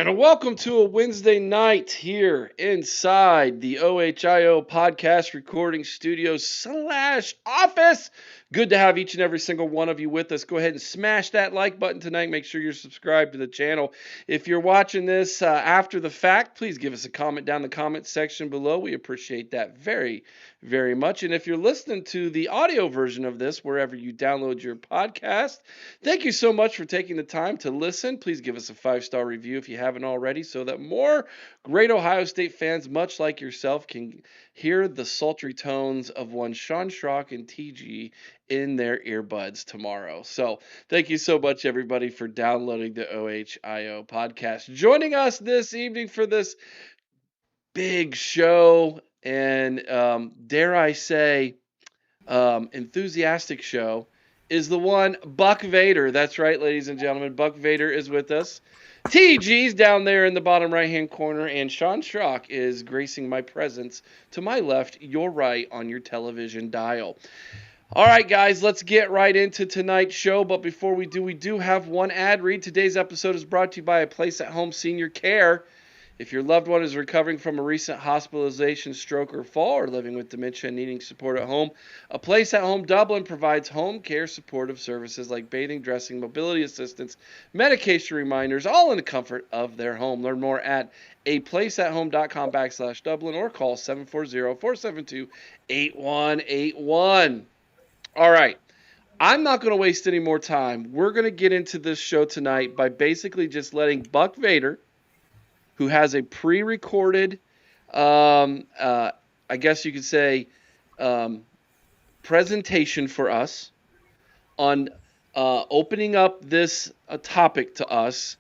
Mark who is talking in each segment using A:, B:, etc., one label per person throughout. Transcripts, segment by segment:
A: And welcome to a Wednesday night here inside the OHIO podcast recording studio / office. Good to have each and every single one of you with us. Go ahead and smash that like button tonight. Make sure you're subscribed to the channel. If you're watching this after the fact, please give us a comment down in the comment section below. We appreciate that very, very much. And if you're listening to the audio version of this, wherever you download your podcast, thank you so much for taking the time to listen. Please give us a 5-star review if you haven't already, so that more great Ohio State fans, much like yourself, can hear the sultry tones of one Sean Schrock and TG in their earbuds tomorrow. So thank you so much, everybody, for downloading the OHIO podcast. Joining us this evening for this big show and, dare I say, enthusiastic show is the one Buck Vader. That's right, ladies and gentlemen. Buck Vader is with us. TG's down there in the bottom right-hand corner, and Sean Schrock is gracing my presence to my left, your right on your television dial. All right, guys, let's get right into tonight's show. But before we do have one ad read. Today's episode is brought to you by A Place at Home Senior Care. If your loved one is recovering from a recent hospitalization, stroke, or fall, or living with dementia and needing support at home, A Place at Home Dublin provides home care supportive services like bathing, dressing, mobility assistance, medication reminders, all in the comfort of their home. Learn more at aplaceathome.com/Dublin or call 740-472-8181. All right. I'm not going to waste any more time. We're going to get into this show tonight by basically just letting Buck Vader, who has a pre-recorded, I guess you could say, presentation for us on opening up this topic to us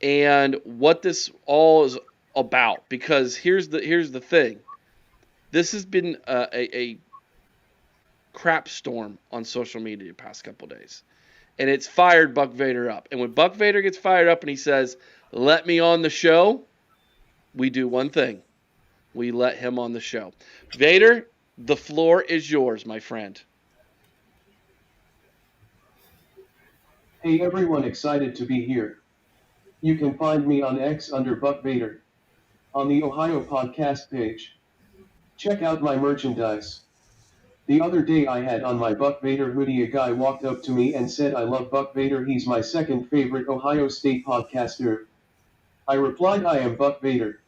A: and what this all is about. Because here's the thing. This has been a crap storm on social media the past couple days. And it's fired Buck Vader up. And when Buck Vader gets fired up and he says, "Let me on the show," we do one thing. We let him on the show. Vader, the floor is yours, my friend.
B: Hey everyone, excited to be here. You can find me on X under Buck Vader, on the Ohio podcast page. Check out my merchandise. The other day I had on my Buck Vader hoodie. A guy walked up to me and said, "I love Buck Vader, he's my second favorite Ohio State podcaster." I replied, "I am Buck Vader.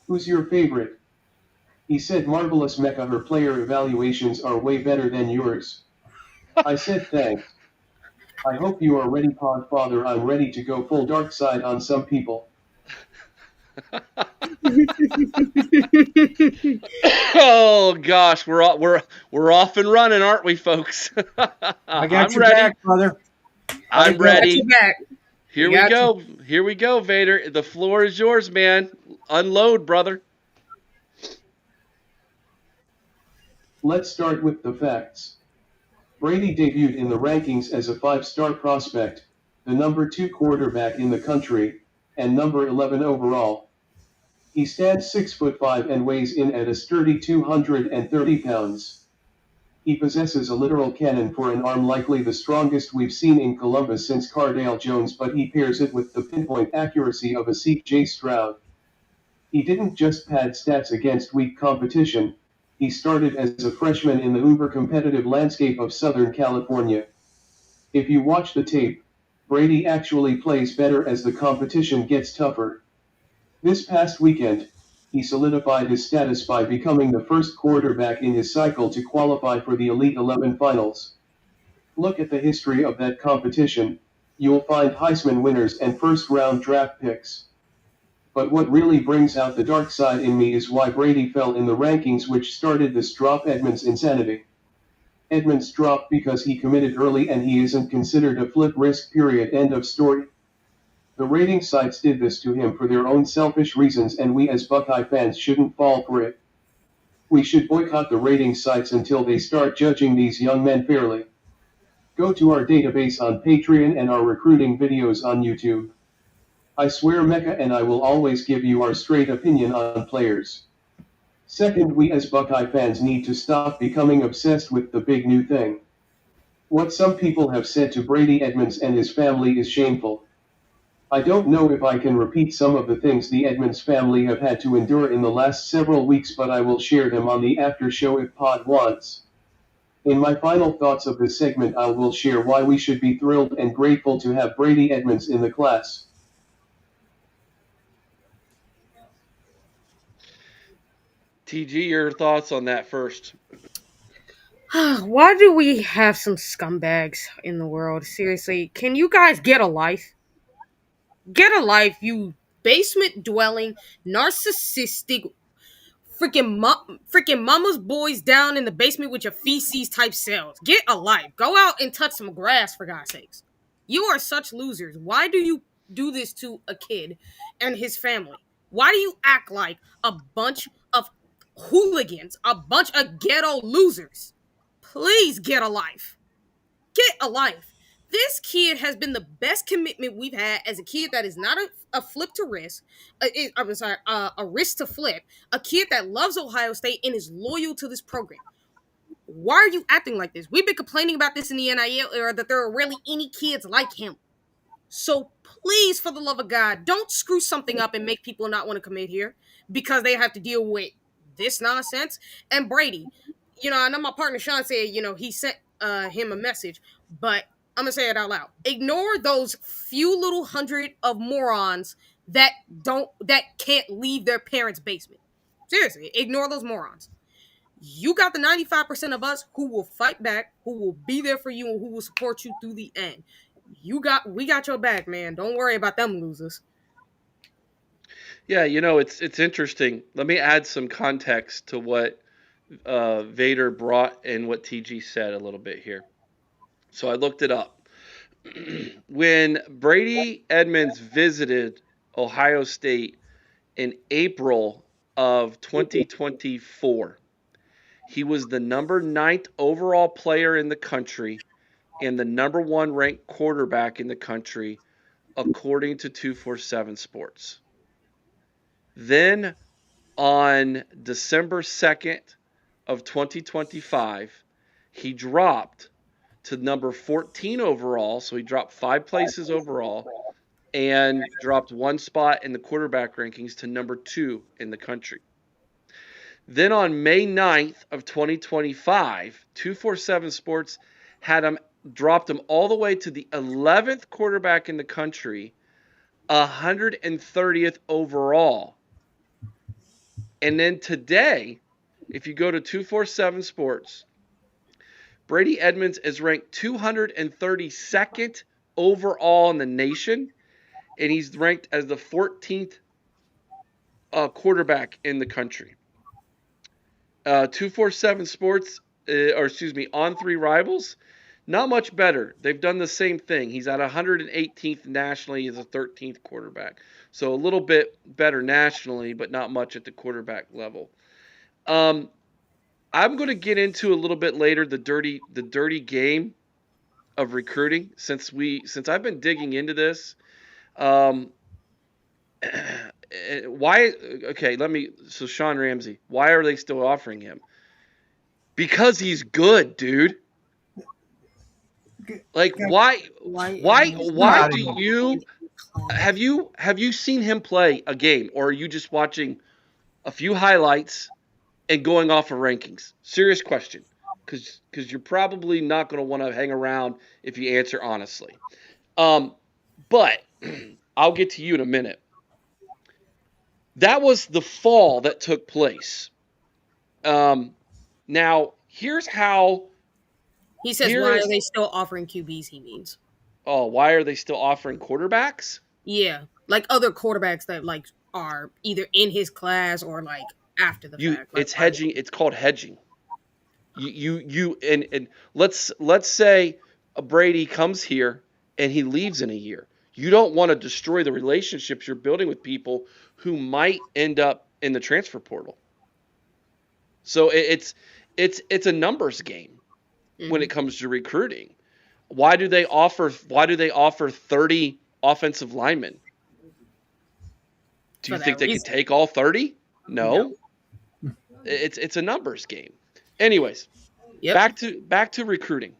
B: Who's your favorite?" He said, "Marvelous Mecca, her player evaluations are way better than yours." I said, "Thanks. I hope you are ready, Podfather. I'm ready to go full dark side on some people."
A: Oh gosh, we're off and running, aren't we, folks?
C: I got your back, brother.
A: I'm ready.
C: Back.
A: Here we go. Here we go, Vader. The floor is yours, man. Unload, brother.
B: Let's start with the facts. Brady debuted in the rankings as a 5-star prospect, the number 2 quarterback in the country, and number 11 overall. He stands 6'5" and weighs in at a sturdy 230 pounds. He possesses a literal cannon for an arm, likely the strongest we've seen in Columbus since Cardale Jones, but he pairs it with the pinpoint accuracy of a C.J. Stroud. He didn't just pad stats against weak competition. He started as a freshman in the uber-competitive landscape of Southern California. If you watch the tape, Brady actually plays better as the competition gets tougher. This past weekend, he solidified his status by becoming the first quarterback in his cycle to qualify for the Elite 11 finals. Look at the history of that competition. You'll find Heisman winners and first-round draft picks. But what really brings out the dark side in me is why Brady fell in the rankings, which started this drop: Edmunds insanity. Edmunds dropped because he committed early and he isn't considered a flip risk, period, end of story. The rating sites did this to him for their own selfish reasons, and we as Buckeye fans shouldn't fall for it. We should boycott the rating sites until they start judging these young men fairly. Go to our database on Patreon and our recruiting videos on YouTube. I swear, Mecca and I will always give you our straight opinion on players. Second, we as Buckeye fans need to stop becoming obsessed with the big new thing. What some people have said to Brady Edmunds and his family is shameful. I don't know if I can repeat some of the things the Edmunds family have had to endure in the last several weeks, but I will share them on the after show if Pod wants. In my final thoughts of this segment, I will share why we should be thrilled and grateful to have Brady Edmunds in the class.
A: TG, your thoughts on that first?
D: Why do we have some scumbags in the world? Seriously, can you guys get a life? Get a life, you basement dwelling, narcissistic, freaking mama's boys down in the basement with your feces type cells. Get a life. Go out and touch some grass, for God's sakes. You are such losers. Why do you do this to a kid and his family? Why do you act like a bunch of hooligans, a bunch of ghetto losers? Please get a life. Get a life. This kid has been the best commitment we've had as a kid that is not a flip to risk. I'm sorry, a risk to flip. A kid that loves Ohio State and is loyal to this program. Why are you acting like this? We've been complaining about this in the NIL era that there are really any kids like him. So please, for the love of God, don't screw something up and make people not want to commit here because they have to deal with this nonsense. And Brady, I know my partner Sean said, he sent him a message, but I'm gonna say it out loud. Ignore those few little hundred of morons that can't leave their parents' basement. Seriously, ignore those morons. You got the 95% of us who will fight back, who will be there for you, and who will support you through the end. We got your back, man. Don't worry about them losers.
A: Yeah, it's interesting. Let me add some context to what Vader brought and what TG said a little bit here. So I looked it up. When Brady Edmunds visited Ohio State in April of 2024, he was the number 9th overall player in the country and the number 1 ranked quarterback in the country, according to 247 Sports. Then on December 2nd of 2025, he dropped to number 14 overall, so he dropped 5 places overall and dropped 1 spot in the quarterback rankings to number 2 in the country. Then on May 9th of 2025, 247 Sports had him dropped him all the way to the 11th quarterback in the country, 130th overall. And then today, if you go to 247 Sports, Brady Edmunds is ranked 232nd overall in the nation, and he's ranked as the 14th quarterback in the country. 247 Sports, On Three Rivals, not much better. They've done the same thing. He's at 118th nationally as a 13th quarterback. So a little bit better nationally, but not much at the quarterback level. I'm going to get into a little bit later the dirty game of recruiting since I've been digging into this. Why? Okay, So Sean Ramsey, why are they still offering him? Because he's good, dude. Like why do you have you seen him play a game, or are you just watching a few highlights and going off of rankings? Serious question, because you're probably not going to want to hang around if you answer honestly. But I'll get to you in a minute. That was the fall that took place. Now here's how.
D: He says, why are they still offering QBs, he means.
A: Oh, why are they still offering quarterbacks?
D: Yeah, like other quarterbacks that like are either in his class or like after the fact. Like,
A: it's hedging. It's called hedging. And let's say Brady comes here and he leaves in a year. You don't want to destroy the relationships you're building with people who might end up in the transfer portal. So it's a numbers game when it comes to recruiting. Why do they offer 30 offensive linemen? Do you think they could take all 30? No. It's a numbers game. Anyways, back to recruiting.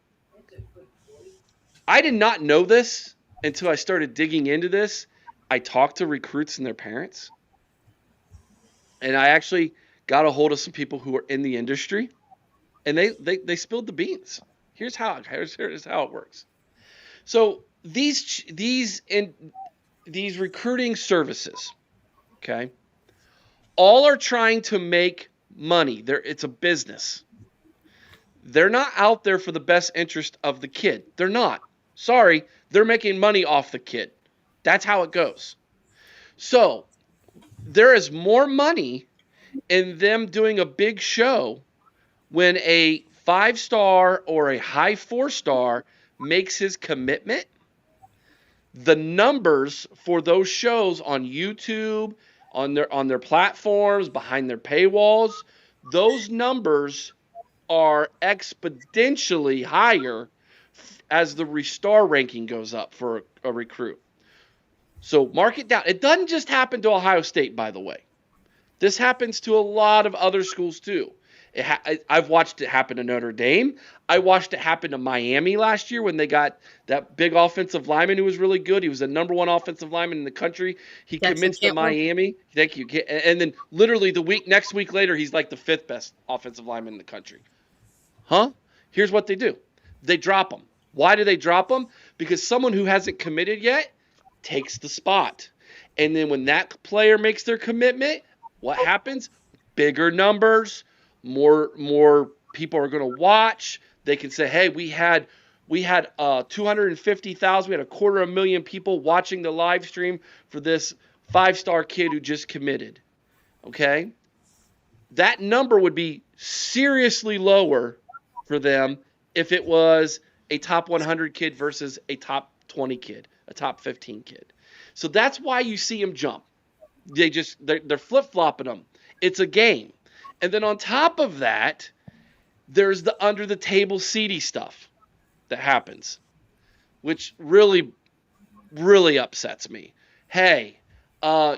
A: I did not know this until I started digging into this, I talked to recruits and their parents, and I actually got a hold of some people who are in the industry, and they spilled the beans. Here's how it works. So these recruiting services, okay, all are trying to make money. It's a business. They're not out there for the best interest of the kid. They're not. Sorry, they're making money off the kid. That's how it goes. So there is more money in them doing a big show when a 5-star or a high 4-star makes his commitment. The numbers for those shows on YouTube, on their platforms, behind their paywalls, those numbers are exponentially higher as the star ranking goes up for a recruit. So mark it down. It doesn't just happen to Ohio State, by the way. This happens to a lot of other schools too. I've watched it happen to Notre Dame. I watched it happen to Miami last year when they got that big offensive lineman who was really good. He was the number one offensive lineman in the country. He commits to Miami. Thank you. And then literally next week later, he's like the 5th best offensive lineman in the country. Huh? Here's what they do. They drop them. Why do they drop them? Because someone who hasn't committed yet takes the spot. And then when that player makes their commitment, what happens? Bigger numbers, more people are going to watch. They can say, hey, we had 250,000, we had 250,000 people watching the live stream for this 5-star kid who just committed. Okay? That number would be seriously lower for them if it was a top 100 kid versus a top 20 kid, a top 15 kid. So that's why you see them jump. They're flip-flopping them. It's a game. And then on top of that, there's the under-the-table seedy stuff that happens, which really, really upsets me. Hey,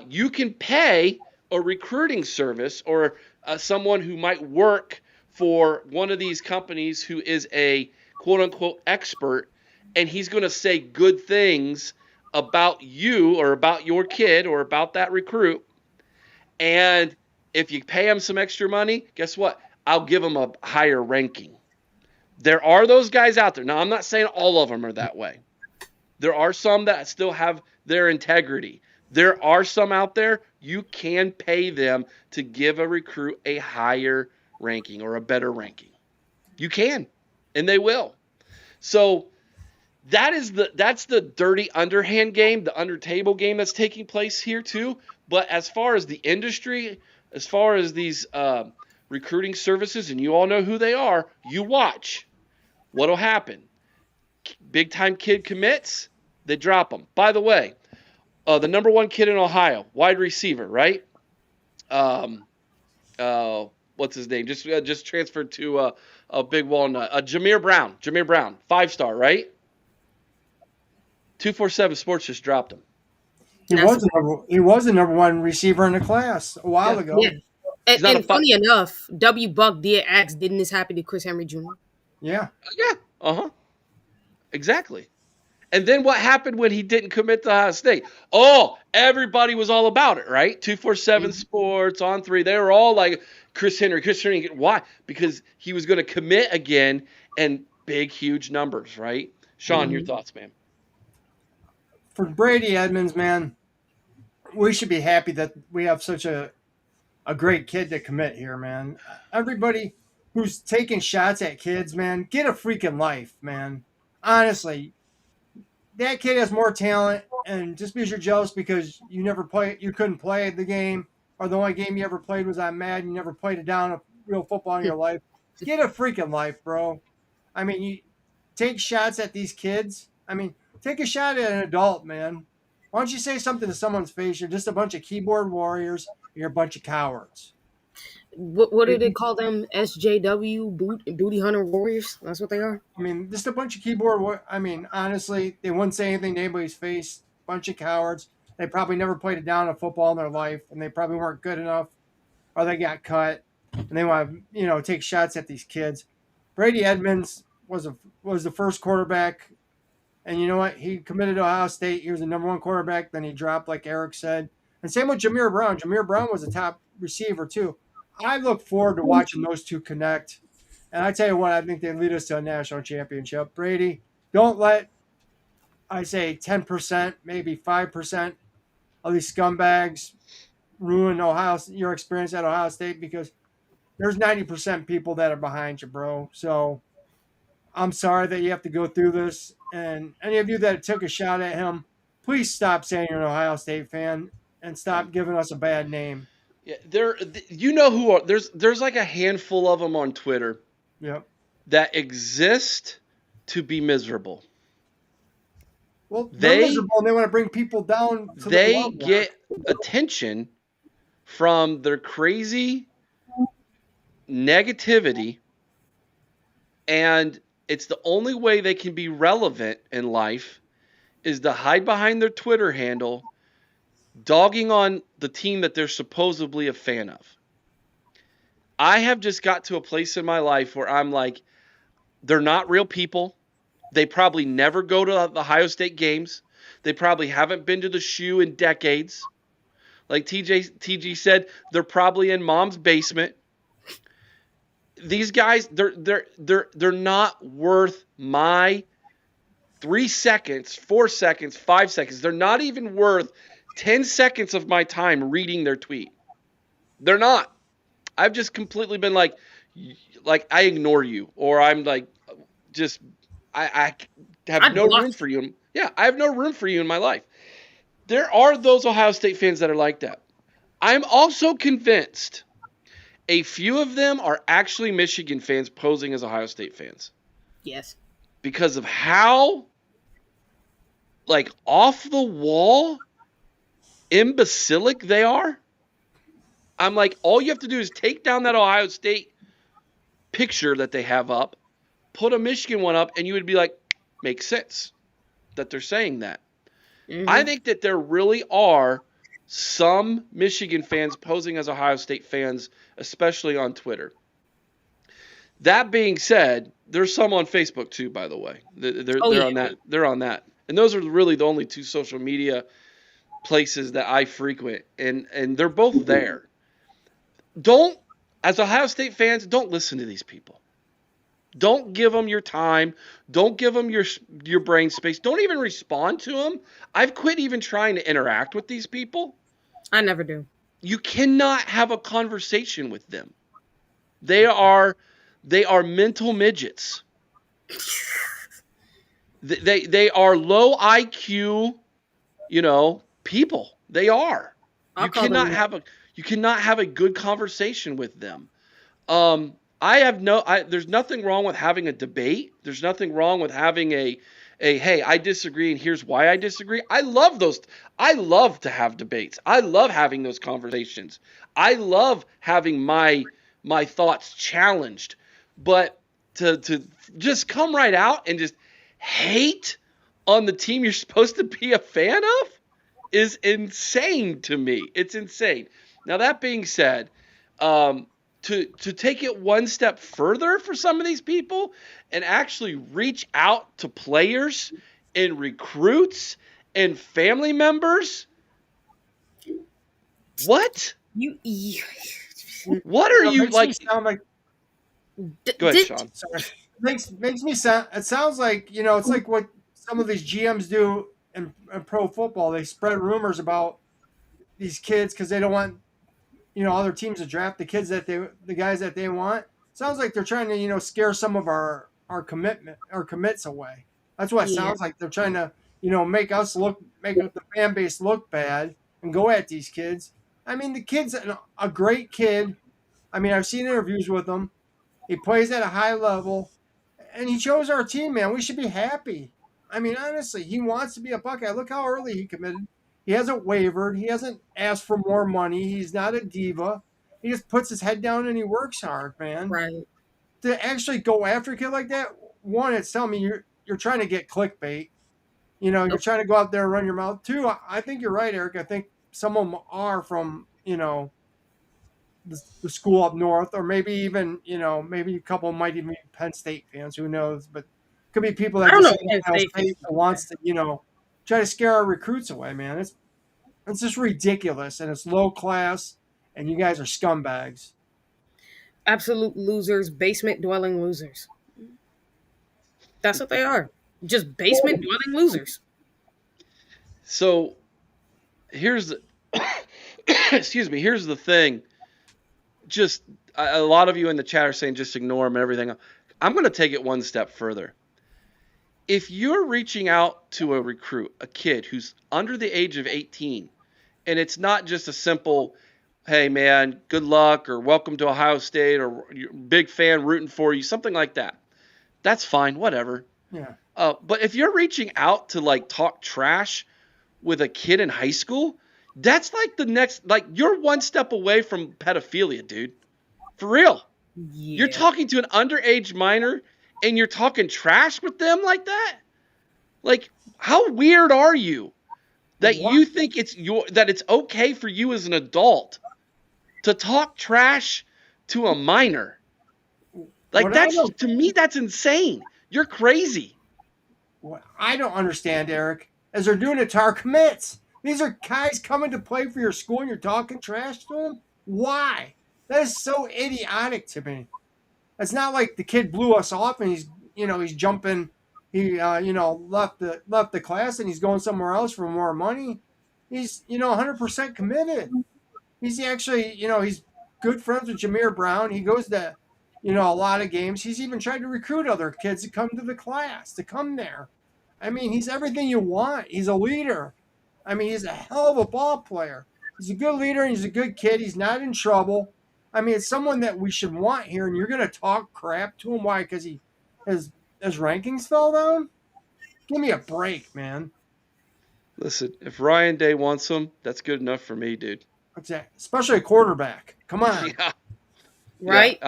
A: you can pay a recruiting service or someone who might work for one of these companies who is a quote-unquote expert, and he's going to say good things about you or about your kid or about that recruit. And if you pay him some extra money, guess what? I'll give him a higher ranking. There are those guys out there. Now, I'm not saying all of them are that way. There are some that still have their integrity. There are some out there you can pay them to give a recruit a higher ranking or a better ranking. You can, and they will. So that's the dirty underhand game, the under table game that's taking place here too. But as far as the industry, as far as these recruiting services, and you all know who they are, you watch. What'll happen? Big time kid commits, they drop them. By the way, the number one kid in Ohio, wide receiver, right? What's his name? Just transferred to a Big Walnut. Jameer Brown, 5-star, right? 247 Sports just dropped him.
C: He was the number one receiver in the class a while ago.
D: Yeah. And funny enough, W. Buck did ask, didn't this happen to Chris Henry Jr.?
C: Yeah.
A: Yeah. Exactly. And then what happened when he didn't commit to Ohio State? Oh, everybody was all about it, right? 247 Sports, On 3. They were all like, Chris Henry. Why? Because he was going to commit again and big, huge numbers, right? Sean, your thoughts, man?
C: For Brady Edmunds, man, we should be happy that we have such a great kid to commit here, man. Everybody who's taking shots at kids, man, get a freaking life, man. Honestly, that kid has more talent, and just because you're jealous because you couldn't play the game, or the only game you ever played was on Madden, you never played a down of real football in your life. Get a freaking life, bro. I mean, you take shots at these kids. I mean, take a shot at an adult, man. Why don't you say something to someone's face? You're just a bunch of keyboard warriors. You're a bunch of cowards.
D: What do they call them? SJW, Booty Hunter Warriors? That's what they are?
C: I mean, just a bunch of keyboard I mean, honestly, they wouldn't say anything to anybody's face. Bunch of cowards. They probably never played a down of football in their life, and they probably weren't good enough, or they got cut, and they want to, take shots at these kids. Brady Edmunds was the first quarterback And you know what? He committed to Ohio State. He was the number one quarterback. Then he dropped, like Eric said. And same with Jameer Brown. Jameer Brown was a top receiver, too. I look forward to watching those two connect. And I tell you what, I think they lead us to a national championship. Brady, don't let, I say, 10%, maybe 5% of these scumbags ruin your experience at Ohio State, because there's 90% people that are behind you, bro. So I'm sorry that you have to go through this. And any of you that took a shot at him, please stop saying you're an Ohio State fan and
A: Um,
C: stop giving us a bad name.
A: yeah, you know who are there's like a handful of them on Twitter
C: Yep.
A: that exist to be miserable.
C: Well, they're
A: They
C: miserable and they want to bring people down to their
A: they
C: level.
A: get attention from their crazy negativity, and it's the only way they can be relevant in life is to hide behind their Twitter handle, dogging on the team that they're supposedly a fan of. I have just got to a place in my life where I'm like, they're not real people. They probably never go to the Ohio State games. They probably haven't been to the shoe in decades. Like TG said, they're probably in mom's basement. These guys, they're not worth my 3 seconds, 4 seconds, 5 seconds. They're not even worth 10 seconds of my time reading their tweet. They're not. I've just completely been like I ignore you, or I'm like, just I have
D: I'd
A: no room
D: bluff.
A: for you. Yeah, I have no room for you in my life. There are those Ohio State fans that are like that. I'm also convinced a few of them are actually Michigan fans posing as Ohio State fans
D: Yes.
A: because of how like off the wall imbecilic they are. I'm like, all you have to do is take down that Ohio State picture that they have up, put a Michigan one up, and you would be like, makes sense that they're saying that. I think that there really are some Michigan fans posing as Ohio State fans, especially on Twitter. That being said, there's some on Facebook too, by the way.
D: Oh,
A: They're
D: yeah.
A: on that. They're on that, and those are really the only two social media places that I frequent, and they're both there. Don't, as Ohio State fans, don't listen to these people. Don't give them your time. Don't give them your brain space. Don't even respond to them. I've quit even trying to interact with these people.
D: I never do.
A: You cannot have a conversation with them. They are mental midgets. They are low IQ, people. They are.
D: I'll call them that.
A: You cannot have a good conversation with them. There's nothing wrong with having a debate. There's nothing wrong with having a hey, I disagree and here's why I disagree. I love those. I love to have debates. I love having those conversations. I love having my thoughts challenged. But to just come right out and just hate on the team you're supposed to be a fan of is insane to me. It's insane. Now, that being said, to take it one step further for some of these people and actually reach out to players and recruits and family members, what? What are you
C: Makes
A: like?
C: me sound like,
A: Go ahead, Sean.
C: sorry. Makes me sound. It sounds like, it's like what some of these GMs do in pro football. They spread rumors about these kids because they don't want other teams to draft the guys that they want. Sounds like they're trying to scare some of our commits away. That's what it
D: Yeah.
C: sounds like. They're trying to make the fan base look bad and go at these kids. I mean, the kid's a great kid. I mean, I've seen interviews with him. He plays at a high level, and he chose our team, man. We should be happy. I mean, honestly, he wants to be a Buckeye. Look how early he committed. He hasn't wavered. He hasn't asked for more money. He's not a diva. He just puts his head down and he works hard, man.
D: Right.
C: To actually go after a kid like that, one, it's telling me you're trying to get clickbait. You're trying to go out there and run your mouth. Two, I think you're right, Eric. I think some of them are from the school up north, or maybe even maybe a couple might even be Penn State fans. Who knows? But Could be people
D: I
C: that
D: don't know
C: just
D: if
C: hate
D: Penn
C: Ohio
D: State
C: State
D: fans
C: that
D: like
C: wants to, try to scare our recruits away, man. It's just ridiculous, and it's low class, and you guys are scumbags.
D: absolute losers, basement dwelling losers. That's what they are. Just basement dwelling losers.
A: So here's the excuse me. Here's the thing. Just a lot of you in the chat are saying just ignore them and everything. I'm going to take it one step further. If you're reaching out to a recruit, a kid who's under the age of 18, and it's not just a simple, hey man, good luck or welcome to Ohio State or big fan rooting for you, something like that. That's fine, whatever.
C: Yeah.
A: But if you're reaching out to like talk trash with a kid in high school, that's like the next, like you're one step away from pedophilia, dude. For real. You're
D: Yeah.
A: talking to an underage minor and you're talking trash with them like that? Like, how weird are you that
C: What?
A: you think that it's okay for you as an adult to talk trash to a minor? Like
C: What I
A: that's
C: don't
A: to me that's insane. You're crazy.
C: what I don't understand, Eric, is they're doing it to our commits. These are guys coming to play for your school, and you're talking trash to them. Why? That is so idiotic to me. It's not like the kid blew us off and he's jumping. He left the class and he's going somewhere else for more money. He's 100% committed. He's actually he's good friends with Jameer Brown. He goes to a lot of games. He's even tried to recruit other kids to come to the class to come there. I mean, he's everything you want. He's a leader. I mean, he's a hell of a ball player. He's a good leader and he's a good kid. He's not in trouble. I mean, it's someone that we should want here, and you're going to talk crap to him. Why? Because his rankings fell down? Give me a break, man.
A: Listen, if Ryan Day wants him, that's good enough for me, dude.
C: Exactly. Especially a quarterback. Come on.
A: Yeah.
D: Right?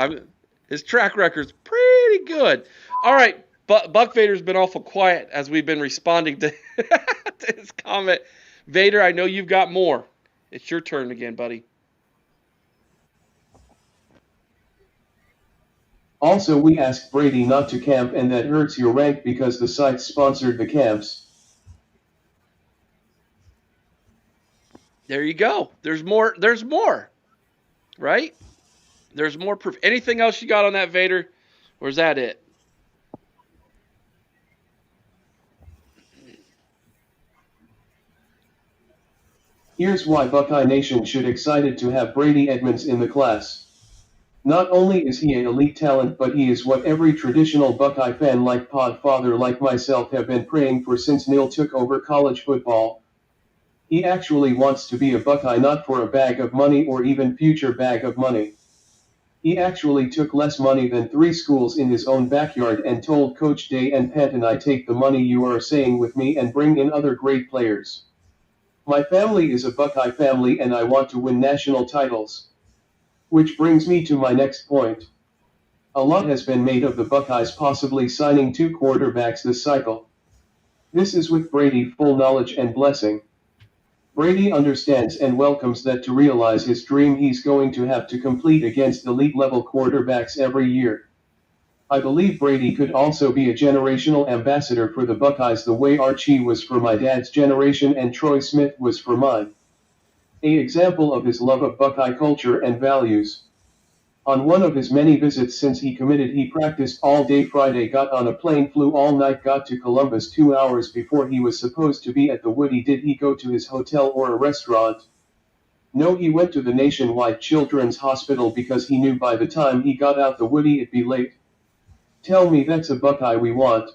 A: His track record's pretty good. All right, Buck Vader's been awful quiet as we've been responding to, to his comment. Vader, I know you've got more. It's your turn again, buddy.
B: Also, we asked Brady not to camp, and that hurts your rank because the site sponsored the camps.
A: There you go. There's more. There's more. Right? There's more proof. Anything else you got on that, Vader? Or is that it?
B: Here's why Buckeye Nation should excited to have Brady Edmunds in the class. Not only is he an elite talent, but he is what every traditional Buckeye fan like Podfather like myself have been praying for since Neil took over college football. He actually wants to be a Buckeye, not for a bag of money or even future bag of money. He actually took less money than 3 schools in his own backyard and told Coach Day and Panton, I take the money you are saying with me and bring in other great players. My family is a Buckeye family and I want to win national titles. Which brings me to my next point. A lot has been made of the Buckeyes possibly signing 2 quarterbacks this cycle. This is with Brady full knowledge and blessing. Brady understands and welcomes that to realize his dream he's going to have to compete against elite level quarterbacks every year. I believe Brady could also be a generational ambassador for the Buckeyes the way Archie was for my dad's generation and Troy Smith was for mine. An example of his love of Buckeye culture and values. On one of his many visits since he committed, he practiced all day Friday, got on a plane, flew all night, got to Columbus 2 hours before he was supposed to be at the Woody. Did he go to his hotel or a restaurant? No, he went to the Nationwide Children's Hospital because he knew by the time he got out the Woody it'd be late. Tell me that's a Buckeye we want.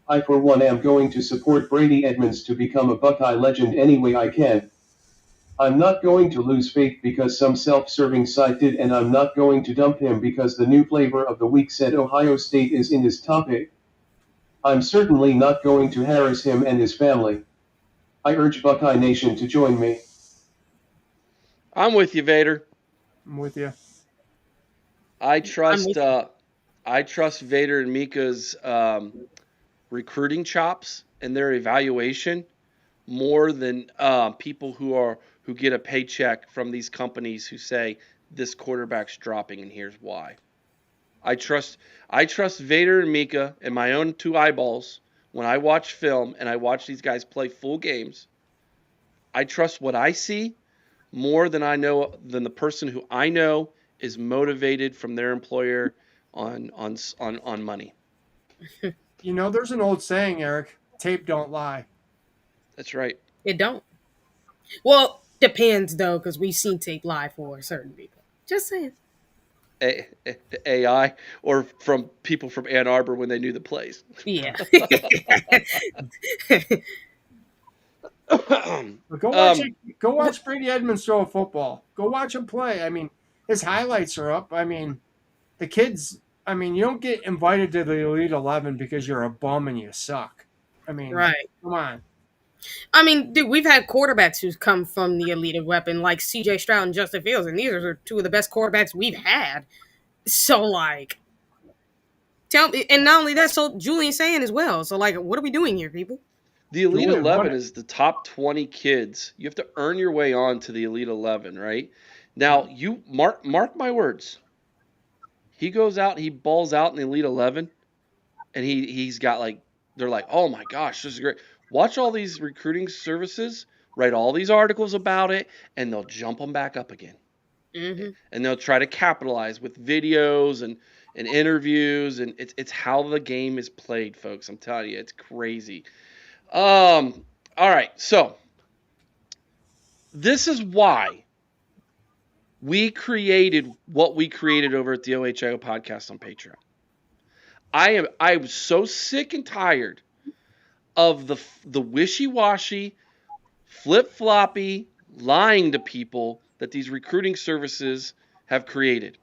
B: I for one am going to support Brady Edmunds to become a Buckeye legend any way I can. I'm not going to lose faith because some self-serving site did, and I'm not going to dump him because the new flavor of the week said Ohio State is in his top 8. I'm certainly not going to harass him and his family. I urge Buckeye Nation to join me.
A: I'm with you, Vader.
C: I'm with you.
A: I trust Vader and Mika's recruiting chops and their evaluation more than people who get a paycheck from these companies who say this quarterback's dropping and here's why. I trust Vader and Mika and my own two eyeballs when I watch film and I watch these guys play full games. I trust what I see more than the person who I know is motivated from their employer on money.
C: You know, there's an old saying, Eric. Tape don't lie.
A: That's right.
D: It don't. Well, depends though, because we've seen tape lie for certain people. Just saying.
A: AI or from people from Ann Arbor when they knew the plays.
D: Yeah.
C: But go watch it. Go watch Brady Edmunds throw a football. Go watch him play. I mean, his highlights are up. I mean, the kids. I mean, you don't get invited to the Elite 11 because you're a bum and you suck. I mean,
D: Right.
C: come on.
D: I mean, dude, we've had quarterbacks who's come from the elite weapon, like C.J. Stroud and Justin Fields, and these are two of the best quarterbacks we've had. So, like, tell me, and not only that, so Julian saying as well. So, like, what are we doing here, people?
A: The Elite
C: Julian,
A: 11 is the top 20 kids. You have to earn your way on to the Elite 11, right? Now, you mark my words. He goes out, he balls out in the Elite 11, and he's got like they're like, "Oh my gosh, this is great." Watch all these recruiting services write all these articles about it, and they'll jump them back up again.
D: Mm-hmm.
A: And they'll try to capitalize with videos and interviews, and it's how the game is played, folks. I'm telling you, it's crazy. All right, so this is why we created what we created over at the OHIO podcast on Patreon. I'm so sick and tired of the wishy-washy, flip-floppy, lying to people that these recruiting services have created,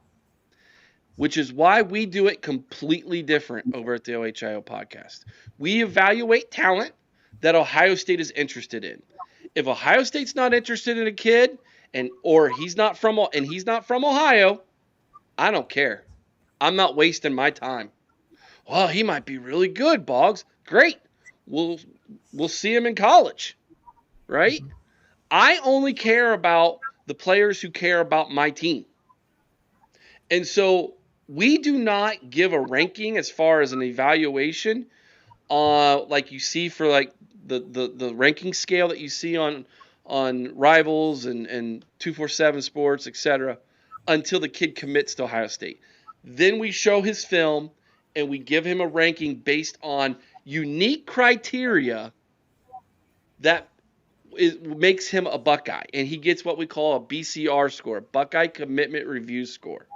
A: which is why we do it completely different over at the OHIO podcast. We evaluate talent that Ohio State is interested in. If Ohio State's not interested in a kid or he's not from Ohio, I don't care. I'm not wasting my time. Well, he might be really good, Boggs. Great. We'll see him in college, right? I only care about the players who care about my team. And so we do not give a ranking as far as an evaluation, like you see for like the ranking scale that you see on Rivals and 247 Sports, etc., until the kid commits to Ohio State. Then we show his film and we give him a ranking based on unique criteria that makes him a Buckeye, and he gets what we call a BCR score, Buckeye Commitment Review Score.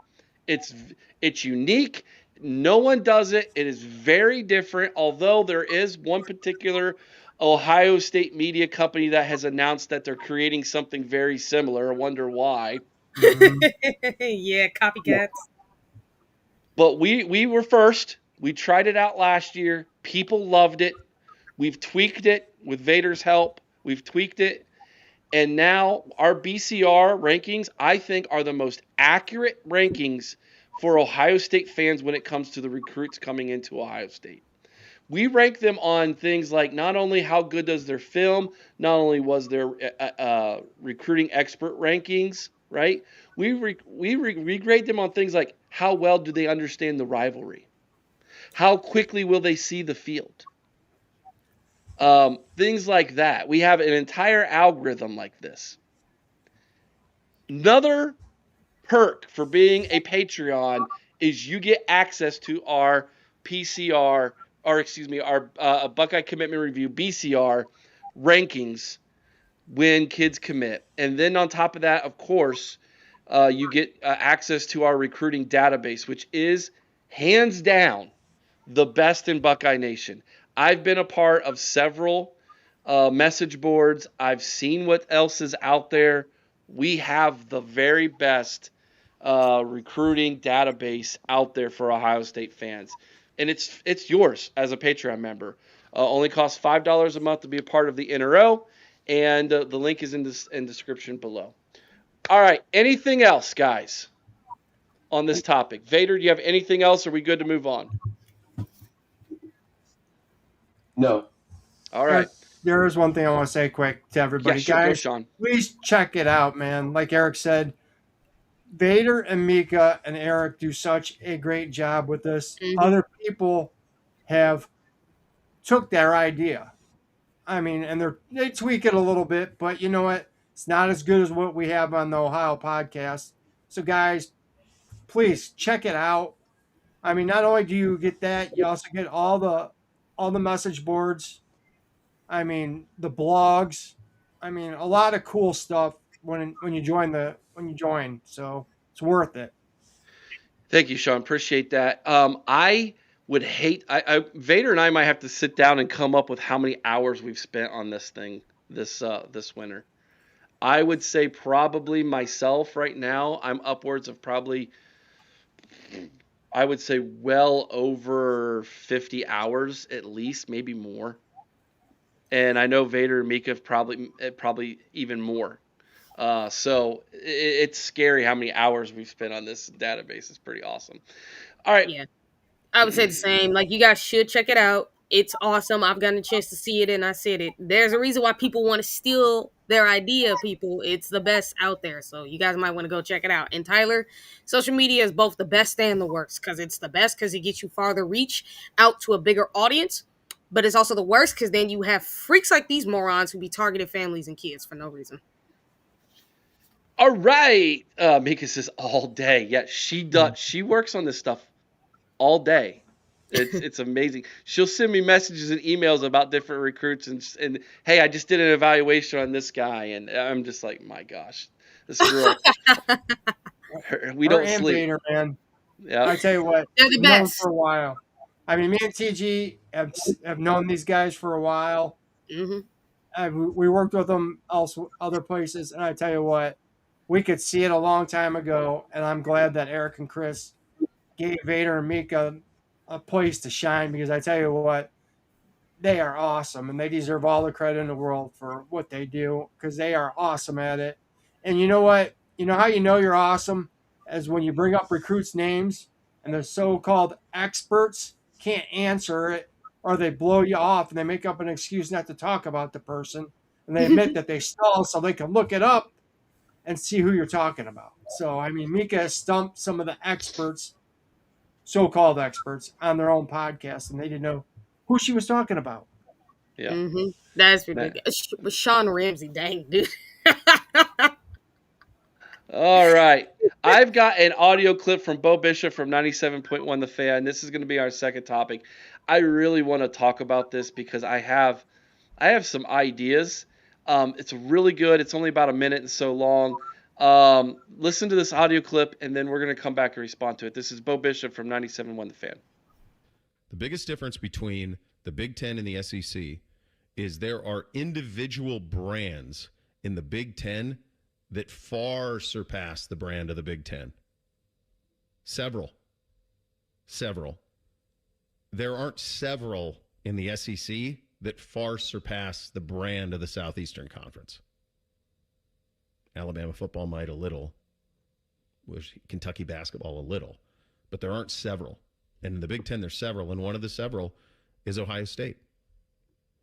A: It's unique. No one does it. It is very different, although there is one particular Ohio State media company that has announced that they're creating something very similar. I wonder why.
D: Yeah, copycats.
A: But we were first. We tried it out last year. People loved it. We've tweaked it with Vader's help. We've tweaked it. And now our BCR rankings, I think, are the most accurate rankings for Ohio State fans when it comes to the recruits coming into Ohio State. We rank them on things like not only how good does their film, not only was their recruiting expert rankings, right? We grade them on things like how well do they understand the rivalry? How quickly will they see the field? Things like that. We have an entire algorithm like this. Another perk for being a Patreon is you get access to our PCR, our Buckeye Commitment Review, BCR, rankings when kids commit. And then on top of that, of course, you get access to our recruiting database, which is hands down the best in Buckeye Nation. I've been a part of several message boards. I've seen what else is out there. We have the very best recruiting database out there for Ohio State fans. And it's yours as a Patreon member. Only costs $5 a month to be a part of the NRO, and the link is in the description below. All right, anything else, guys, on this topic? Vader, do you have anything else, or are we good to move on?
B: No.
A: All right.
C: There is one thing I want to say quick to everybody.
A: Yeah, sure,
C: Guys,
A: go, Sean.
C: please check it out, man. Like Eric said, Vader and Mika and Eric do such a great job with this.
D: Hmm.
C: Other people have took their idea. I mean, and they tweak it a little bit, but you know what? It's not as good as what we have on the Ohio podcast. So, guys, please check it out. I mean, not only do you get that, you also get all the message boards. I mean, the blogs. I mean, a lot of cool stuff when you join when you join. So it's worth it.
A: Thank you, Sean. Appreciate that. I would hate. Vader and I might have to sit down and come up with how many hours we've spent on this thing this winter. I would say probably myself right now. I'm upwards of probably. I would say well over 50 hours at least, maybe more. And I know Vader and Mika have probably even more. So it's scary how many hours we've spent on this database. It's pretty awesome. All right.
D: Yeah. I would say the same. Like, you guys should check it out. It's awesome. I've gotten a chance to see it, and I said it. There's a reason why people want to steal their idea, people. It's the best out there. So you guys might want to go check it out. And Tyler, social media is both the best and the worst, because it's the best because it gets you farther reach out to a bigger audience. But it's also the worst because then you have freaks like these morons who be targeting families and kids for no reason.
A: All right. Mika says all day. Yeah, she does. She works on this stuff all day. It's amazing. She'll send me messages and emails about different recruits and hey, I just did an evaluation on this guy, and I'm just like, my gosh, this girl. We
C: Her
A: don't
C: and
A: sleep.
C: Vader, man.
A: Yeah.
C: I tell you what,
D: They're the
C: we've known
D: best.
C: for a while. I mean, me and TG have known these guys for a while.
D: Hmm.
C: We worked with them also other places, and I tell you what, we could see it a long time ago, and I'm glad that Eric and Chris gave Vader and Mika a place to shine because I tell you what, they are awesome, and they deserve all the credit in the world for what they do because they are awesome at it. And you know what? You know how you know you're awesome? As when you bring up recruits' names and the so called experts can't answer it, or they blow you off and they make up an excuse not to talk about the person, and they admit that they stole so they can look it up and see who you're talking about. So, I mean, Mika has stumped some of the experts, so called experts, on their own podcast, and they didn't know who she was talking about.
A: Yeah.
D: Hmm. That's
A: That-
D: ridiculous. But Sean Ramsey, dang, dude.
A: All right. I've got an audio clip from Bo Bishop from 97.1 The Fan. This is going to be our second topic. I really want to talk about this because I have some ideas. It's really good. It's only about a minute and so long. Listen to this audio clip, and then we're going to come back and respond to it. This is Bo Bishop from 97.1 The Fan.
E: The biggest difference between the Big Ten and the SEC is there are individual brands in the Big Ten that far surpass the brand of the Big Ten. Several. There aren't several in the SEC that far surpass the brand of the Southeastern Conference. Alabama football might a little. Kentucky basketball a little. But there aren't several. And in the Big Ten, there's several. And one of the several is Ohio State.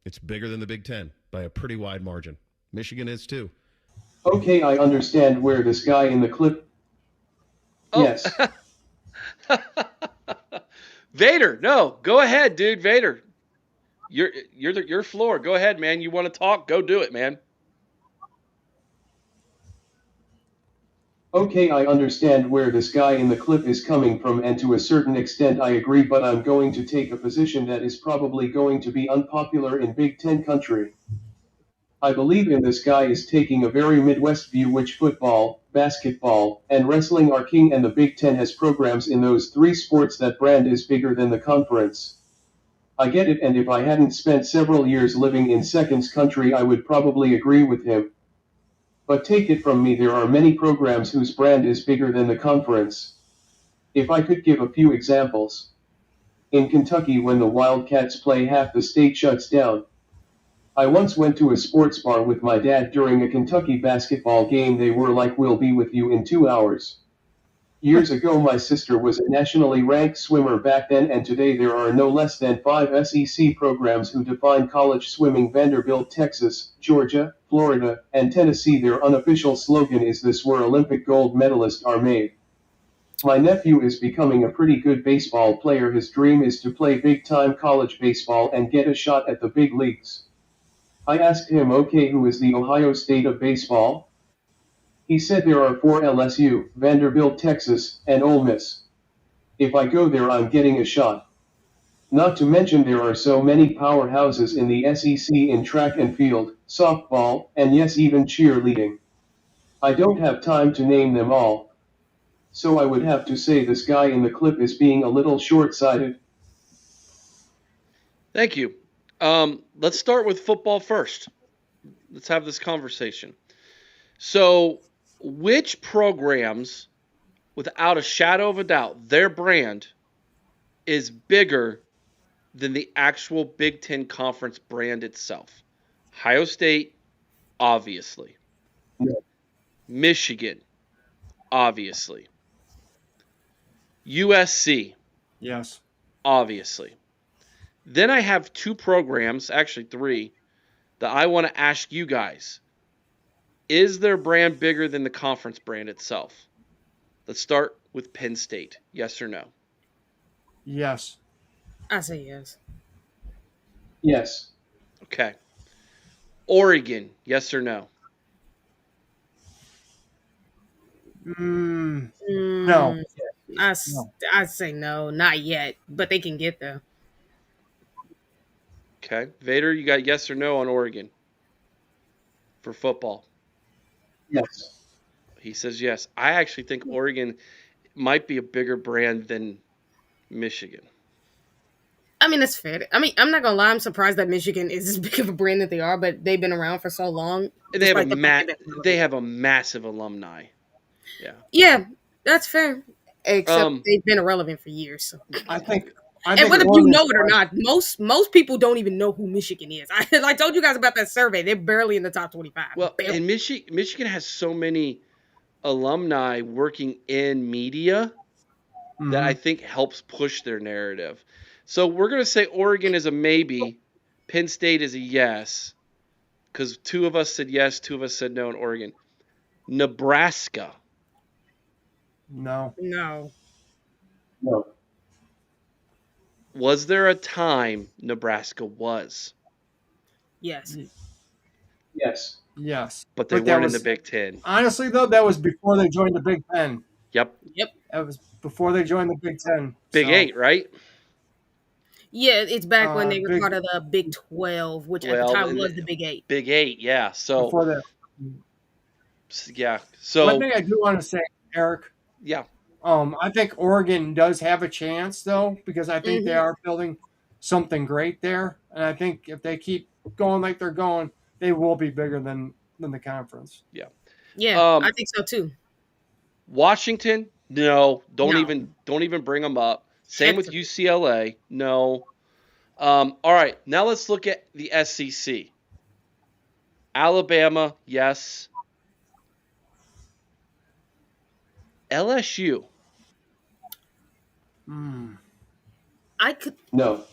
E: It's bigger than the Big Ten by a pretty wide margin. Michigan is too.
B: Okay, I understand where this guy in the clip.
A: Oh.
B: Yes.
A: Vader, no, go ahead, dude. Vader, your floor. Go ahead, man. You want to talk? Go do it, man.
B: Okay, I understand where this guy in the clip is coming from, and to a certain extent I agree, but I'm going to take a position that is probably going to be unpopular in Big Ten country. I believe in this guy is taking a very Midwest view, which football, basketball, and wrestling are king, and the Big Ten has programs in those three sports that brand is bigger than the conference. I get it, and if I hadn't spent several years living in Seconds country I would probably agree with him. But take it from me, there are many programs whose brand is bigger than the conference. If I could give a few examples. In Kentucky, when the Wildcats play, half the state shuts down. I once went to a sports bar with my dad during a Kentucky basketball game. They were like, "We'll be with you in 2 hours." Years ago, my sister was a nationally ranked swimmer back then, and today there are no less than 5 SEC programs who define college swimming: Vanderbilt, Texas, Georgia, Florida, and Tennessee. Their unofficial slogan is "This where Olympic gold medalists are made." My nephew is becoming a pretty good baseball player. His dream is to play big time college baseball and get a shot at the big leagues. I asked him, okay, who is the Ohio State of baseball? He said there are 4: LSU, Vanderbilt, Texas, and Ole Miss. If I go there, I'm getting a shot. Not to mention there are so many powerhouses in the SEC in track and field, softball, and yes, even cheerleading. I don't have time to name them all. So I would have to say this guy in the clip is being a little short-sighted.
A: Thank you. Let's start with football first. Let's have this conversation. So, which programs, without a shadow of a doubt, their brand is bigger than the actual Big Ten Conference brand itself? Ohio State, obviously.
B: No.
A: Michigan, obviously. USC,
C: Yes.
A: obviously. Then I have two programs, actually three, that I want to ask you guys. Is their brand bigger than the conference brand itself? Let's start with Penn State. Yes or no?
C: Yes.
D: I say yes.
B: Yes.
A: Okay. Oregon, yes or no?
C: No.
D: Mm,
C: No.
D: I say no, not yet, but they can get there.
A: Okay. Vader, you got yes or no on Oregon for football?
B: Yes.
A: He says yes. I actually think Oregon might be a bigger brand than Michigan.
D: I mean, that's fair. I mean, I'm not gonna lie. I'm surprised that Michigan is as big of a brand that they are, but they've been around for so long,
A: And
D: despite the fact they've been
A: they
D: relevant.
A: have a massive alumni. Yeah.
D: Yeah, that's fair. Except
A: Um
D: they've been irrelevant for years. So.
C: I think I
D: And
C: think
D: whether you
C: Oregon's
D: know it or not, most people don't even know who Michigan is. I told you guys about that survey. They're barely in the top 25.
A: well,
D: Barely.
A: and Michigan has so many alumni working in media that I
C: Mhm.
A: think helps push their narrative. So we're going to say Oregon is a maybe, Penn State is a yes, because two of us said yes, two of us said no in Oregon. Nebraska.
C: No.
D: No.
B: No.
A: Was there a time Nebraska was,
D: Yes.
B: Yes.
C: Yes.
A: but they
C: But that
A: weren't in the
C: was
A: Big Ten?
C: honestly though, that was before they joined the Big Ten.
A: Yep.
D: Yep.
C: That was before they joined the Big Ten.
A: Big
C: So
A: Eight, right?
D: Yeah, it's back when they were
C: big
D: part of the Big 12, which at the
A: 12
D: time
A: and
D: was the Big 8.
A: Big Eight, yeah. So,
C: before that.
A: yeah.
C: One
A: So,
C: thing I do want to say, Eric,
A: yeah.
C: I think Oregon does have a chance though, because I think they
D: Hmm.
C: are building something great there, and I think if they keep going like they're going, they will be bigger than the conference.
A: Yeah.
D: Yeah, I think so too.
A: Washington, no,
D: No.
A: don't even bring them up. Same
D: Heck
A: with
D: to
A: UCLA, no. All right, now let's look at the SEC. Alabama, yes. LSU,
C: Hmm.
D: I could.
B: No.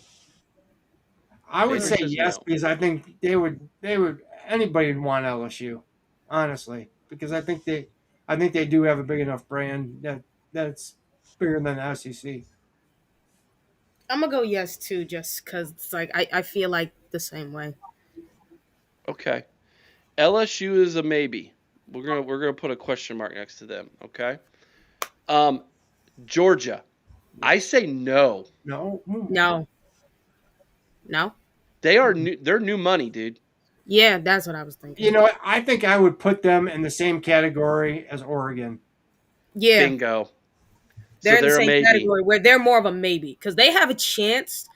C: I would
A: Vader
C: say
A: says
C: yes
A: no.
C: because I think they would anybody would want LSU, honestly, because I think they do have a big enough brand that's bigger than the SEC.
D: I'm gonna go yes too, just because it's like I feel like the same way.
A: Okay, LSU is a maybe. We're gonna put a question mark next to them. Okay. Um, Georgia, I
C: Yes.
A: say no.
C: No.
D: No. No.
A: They're new money, dude.
D: Yeah, that's what I was
C: You
D: thinking.
C: know, I think I would put them in the same category as Oregon.
D: Yeah,
A: Bingo. So
D: they're in the
A: they're a
D: same
A: maybe.
D: category where they're more of a maybe because they have a chance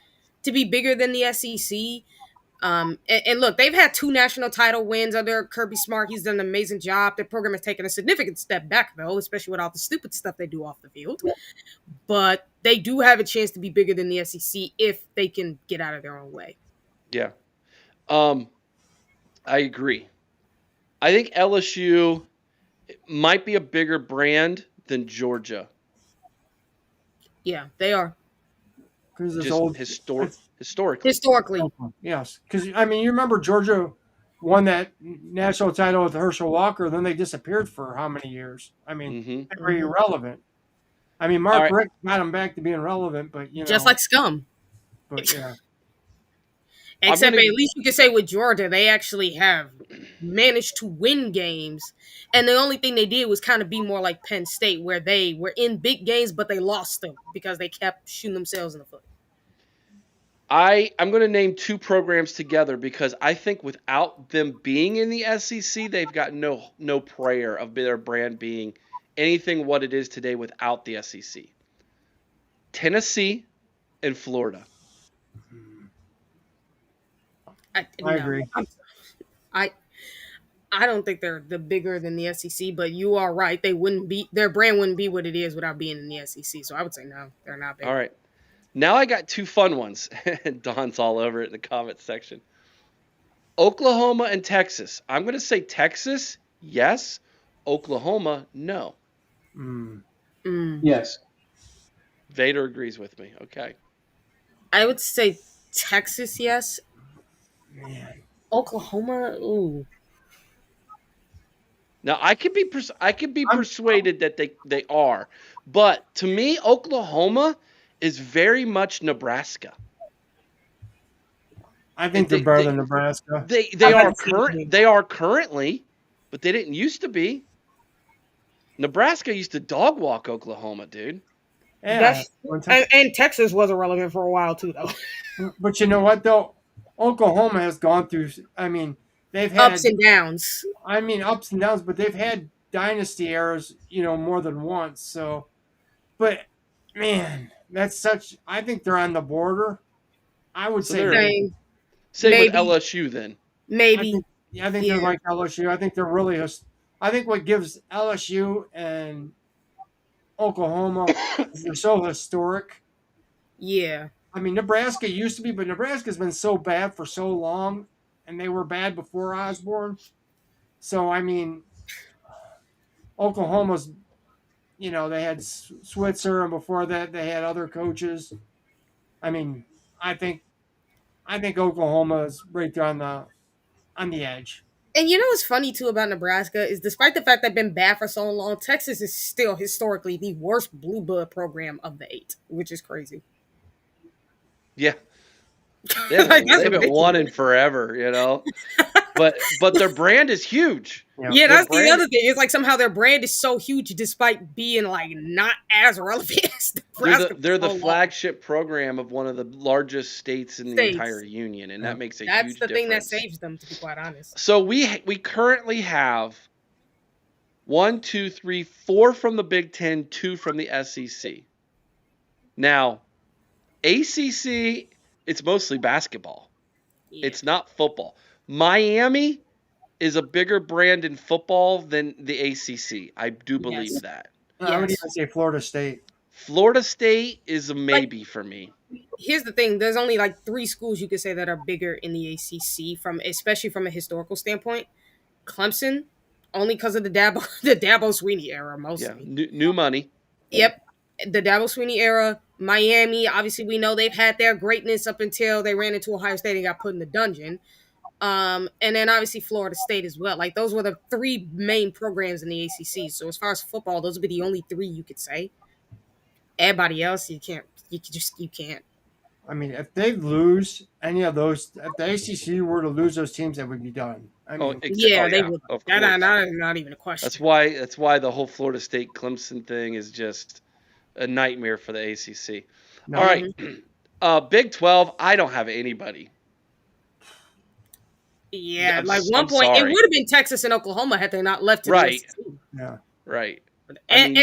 D: to be bigger than the SEC. And look, they've had two national title wins under Kirby Smart. He's done an amazing job. Their program has taken a significant step back, though, especially with all the stupid stuff they do off the field. But they do have a chance to be bigger than the SEC if they can get out of their own way.
A: Yeah. Um, I agree. I think LSU might be a bigger brand than Georgia.
D: Yeah, they are.
C: because it's
A: Just
C: old. It's
A: historically.
D: Historically.
C: yes, because I mean, you remember Georgia won that national title with Herschel Walker, then they disappeared for how many years? I mean,
A: Mm-hmm.
C: they were irrelevant. I mean,
A: All
C: Mark
A: right.
C: Richt got them back to being relevant, but
D: Just like Scum.
C: yeah,
A: I'm
D: Except
A: gonna.
D: at least you can say with Georgia, they actually have managed to win games. And the only thing they did was kind of be more like Penn State, where they were in big games, but they lost them because they kept shooting themselves in the foot.
A: I'm going to name two programs together because I think without them being in the SEC, they've got no prayer of their brand being anything what it is today without the SEC. Tennessee and Florida.
C: I
D: No,
C: agree.
D: I I don't think they're the bigger than the SEC, but you are right. They wouldn't be their brand wouldn't be what it is without being in the SEC. So I would say no, they're not
A: All
D: big.
A: right. Now I got two fun ones. Don's all over it in the comments section. Oklahoma and Texas. I'm going to say Texas, yes. Oklahoma, no.
C: Mm.
D: Mm.
B: Yes.
A: Vader agrees with me. Okay.
D: I would say Texas, yes.
C: Man,
D: Oklahoma, ooh.
A: Now I could be
C: I'm
A: persuaded that they are, but to me Oklahoma is very much Nebraska.
C: I
A: And
C: think they're better than Nebraska.
A: they
D: I
A: are
D: could see it
A: current
D: being.
A: they are currently, but they didn't used to be. Nebraska used to dog walk Oklahoma, dude.
C: Yeah,
D: That's and Texas was irrelevant for a while too, though.
C: but you know what though? Oklahoma has gone through. I mean, they've
D: Ups
C: had.
D: and downs.
C: I mean, ups and downs, but they've had dynasty eras. More than once. So, but man, that's such. I think they're on the border. I would
A: So
C: say
A: they're
C: maybe.
D: Same,
A: same with
D: maybe,
A: LSU then.
C: I
D: maybe.
C: think. Yeah, I think they're
D: Yeah,
C: like LSU. I think they're really. I think what gives LSU and Oklahoma is they're so historic.
D: yeah.
C: I mean, Nebraska used to be, but Nebraska's been so bad for so long, and they were bad before Osborne. So I mean, Oklahoma's, they had Switzer, and before that they had other coaches. I mean, I think I think Oklahoma is right there on the edge.
D: And you know what's funny too about Nebraska is despite the fact they've been bad for so long, Texas is still historically the worst blue blood program of the eight, which is crazy.
A: Yeah.
D: Like that's
A: They've been
D: ridiculous.
A: wanting forever, you know. But their brand is huge.
C: Yeah.
D: Yeah,
A: Their
D: that's the
A: brand
D: other thing. It's like somehow their brand is so huge despite being like not as relevant as Nebraska
A: they're
D: for
A: the
D: so long.
A: flagship program of one of the largest states in the entire
D: States.
A: union, and
C: Yeah.
A: that makes a
D: That's
A: huge
D: the thing that
A: difference.
D: saves them, to be quite honest.
A: So we currently have 1, 2, 3, 4 from the Big Ten, 2 from the SEC. Now, ACC, it's mostly basketball.
D: Yeah.
A: It's not football. Miami is a bigger brand in football than the ACC. I do believe
D: Yes.
A: that.
C: I would
D: Yes.
C: even say Florida State.
A: Florida State is a
D: Like,
A: maybe for me.
D: here's the thing: there's only like three schools you could say that are bigger in the ACC especially from a historical standpoint. Clemson, only because of the Dabo the Dabo Sweeney era,
A: Yeah,
D: mostly.
A: new money.
D: Yep, the Dabo Sweeney era. Miami, obviously, we know they've had their greatness up until they ran into Ohio State and got put in the dungeon. And then obviously Florida State as well. Like those were the three main programs in the ACC. So as far as football, those would be the only three you could say. Everybody else, you can't. You can't.
C: I mean, if they lose any of those, if the ACC were to lose those teams, that would be done. I mean,
D: Yeah, they
A: Yeah,
D: would.
A: of
D: That
A: course.
D: not even a question.
A: That's why the whole Florida State Clemson thing is just a nightmare for the ACC.
C: no.
A: All right, Big 12. I don't have anybody.
D: Yeah,
A: I'm,
D: like
A: s-
D: one
A: I'm
D: point, it
A: sorry.
D: would have been Texas and Oklahoma had they not left to
A: Right,
D: the SEC.
C: Yeah.
A: right.
D: And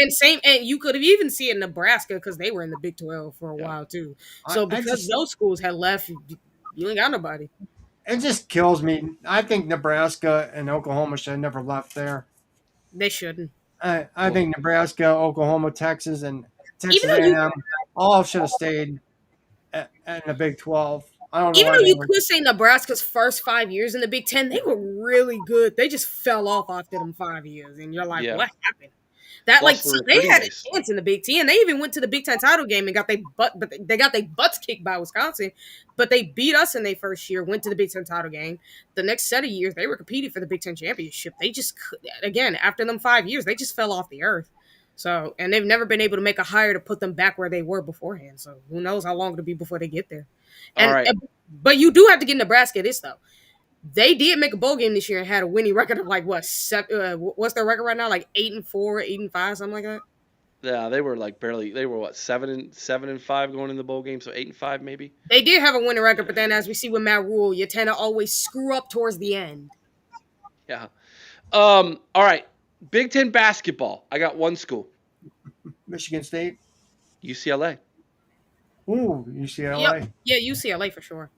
D: you could have even seen Nebraska because they were in the Big 12 for a while too. So
C: I
D: because
C: just,
D: those schools had left, you ain't got nobody.
C: it just kills me. I think Nebraska and Oklahoma should have never left there.
D: They shouldn't.
C: I think Nebraska, Oklahoma, Texas, and Texas
D: Even though you
C: A&M all should have stayed in the Big 12. I don't know
D: even
C: why
D: though
C: they
D: you
C: were.
D: could say Nebraska's first 5 years in the Big 10, they were really good. They just fell off after them 5 years, and you're like,
A: Yeah.
D: what happened? That
A: Lost
D: so
A: their
D: they
A: recruiting
D: had a
A: base.
D: chance in the Big Ten. They even went to the Big Ten title game and got they got their butts kicked by Wisconsin, but they beat us in their first year. Went to the Big Ten title game. The next set of years, they were competing for the Big Ten championship. They just again after them 5 years, they just fell off the earth. So and they've never been able to make a hire to put them back where they were beforehand. So who knows how long it'll be before they get there.
A: All right.
D: But you do have to get Nebraska this though. They did make a bowl game this year and had a winning record of like what? What's their record right now? Like 8-4, 8-5, something like that.
A: Yeah, they were like barely. They were what 7-5 going in the bowl game, so 8-5 maybe.
D: They did have a winning record, but then as we see with Matt Rule, you tend to always screw up towards the end.
A: Yeah. All right. Big Ten basketball. I got one school.
C: Michigan State.
A: UCLA.
C: Ooh, UCLA.
D: Yep. Yeah, UCLA for sure.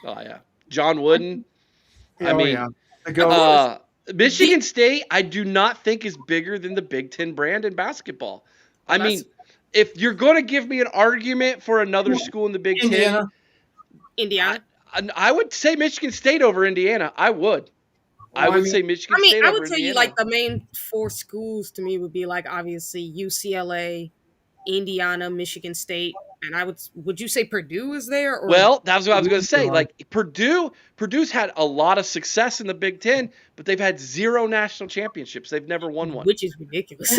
A: Oh yeah. John Wooden. I mean,
C: yeah. The
A: Michigan State, I do not think is bigger than the Big Ten brand in basketball. I mean, if you're going to give me an argument for another school in the Big Ten,
D: Indiana.
A: I would say Michigan State over Indiana. I would. I would say Michigan State over Indiana.
D: I would tell you like the main four schools to me would be like obviously UCLA, Indiana, Michigan State, and would you say Purdue is there? Or
A: well, that's what I was going to say. Like Purdue's had a lot of success in the Big Ten, but they've had 0 national championships. They've never won one,
D: which is ridiculous.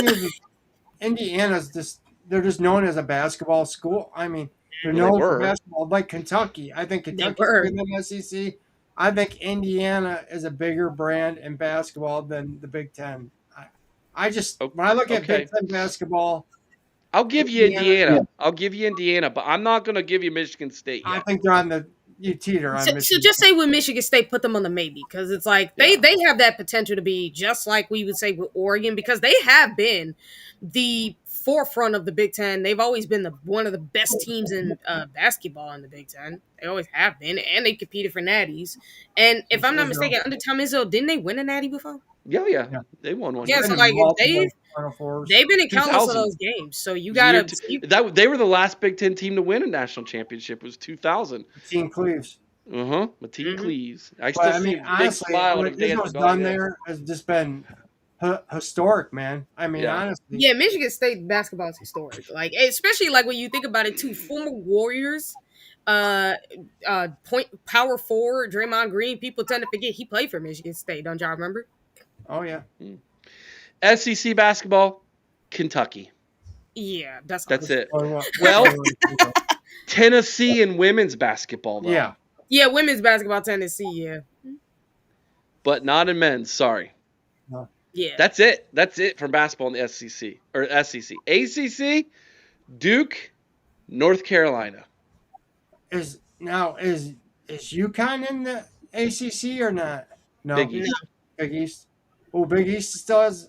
C: Indiana's they're just known as a basketball school. I mean, they're known for basketball, like Kentucky. I think Kentucky's bigger than the SEC. I think Indiana is a bigger brand in basketball than the Big Ten. I just when I look at Big Ten basketball,
A: I'll give you Indiana. Yeah. I'll give you Indiana, but I'm not going to give you Michigan State yet.
C: I think they're on the teeter on.
D: So just say with Michigan State, put them on the maybe because it's like they have that potential to be just like we would say with Oregon because they have been the forefront of the Big Ten. They've always been one of the best teams in basketball in the Big Ten. They always have been, and they competed for natties. And if I'm not mistaken, under Tom Izzo, didn't they win a natty before?
A: Yeah. They won one.
D: Yeah, so like they've been in countless of those games. So you gotta
A: they were the last Big Ten team to win a national championship. It was 2000.
C: Mateen Cleaves.
A: Mateen Cleaves. I still see a big smile on his
C: Izzo's done there has just been historic, man. I mean, honestly.
D: Yeah, Michigan State basketball is historic. Like, especially like when you think about it too, former Warriors, point power forward, Draymond Green, people tend to forget he played for Michigan State. Don't y'all remember?
C: Oh yeah.
A: SEC basketball, Kentucky.
D: Yeah, that's
A: it. Well, Tennessee and women's basketball though.
D: Yeah, women's basketball, Tennessee, yeah.
A: But not in men's, sorry.
C: No.
A: Yeah. That's it from basketball in the SEC or SEC. ACC, Duke, North Carolina.
C: Is UConn in the ACC or not? No.
A: Big East.
C: Big East. Oh, Big East still has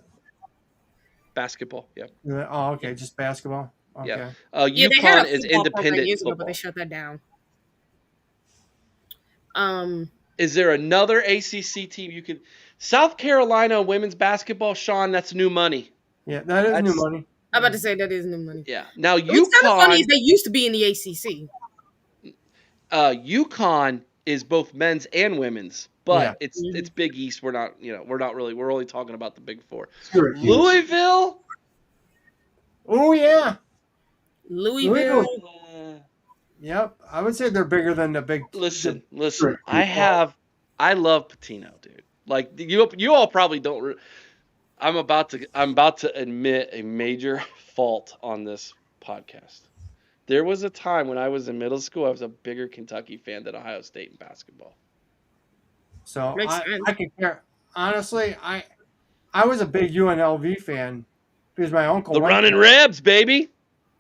A: basketball. Yeah.
C: Oh, okay, just basketball. Okay.
A: Yeah. UConn is independent
D: years
A: football.
D: ago, but they shut that down.
A: Is there another ACC team you could? South Carolina women's basketball, Sean. That's new money.
C: Yeah, that is new money.
D: I'm about to say that is new money.
A: Yeah. Now UConn.
D: What's kind of funny is they used to be in the ACC.
A: UConn is both men's and women's, but it's Big East. We're only talking about the Big Four.
B: Sure,
A: Louisville.
C: Oh yeah,
D: Louisville.
C: Yep, I would say they're bigger than the big.
A: Listen. I love Patino, dude. Like you all probably don't. I'm about to admit a major fault on this podcast. There was a time when I was in middle school, I was a bigger Kentucky fan than Ohio State in basketball.
C: So I can care. Honestly, I was a big UNLV fan because my uncle.
A: The Running Rebs, baby.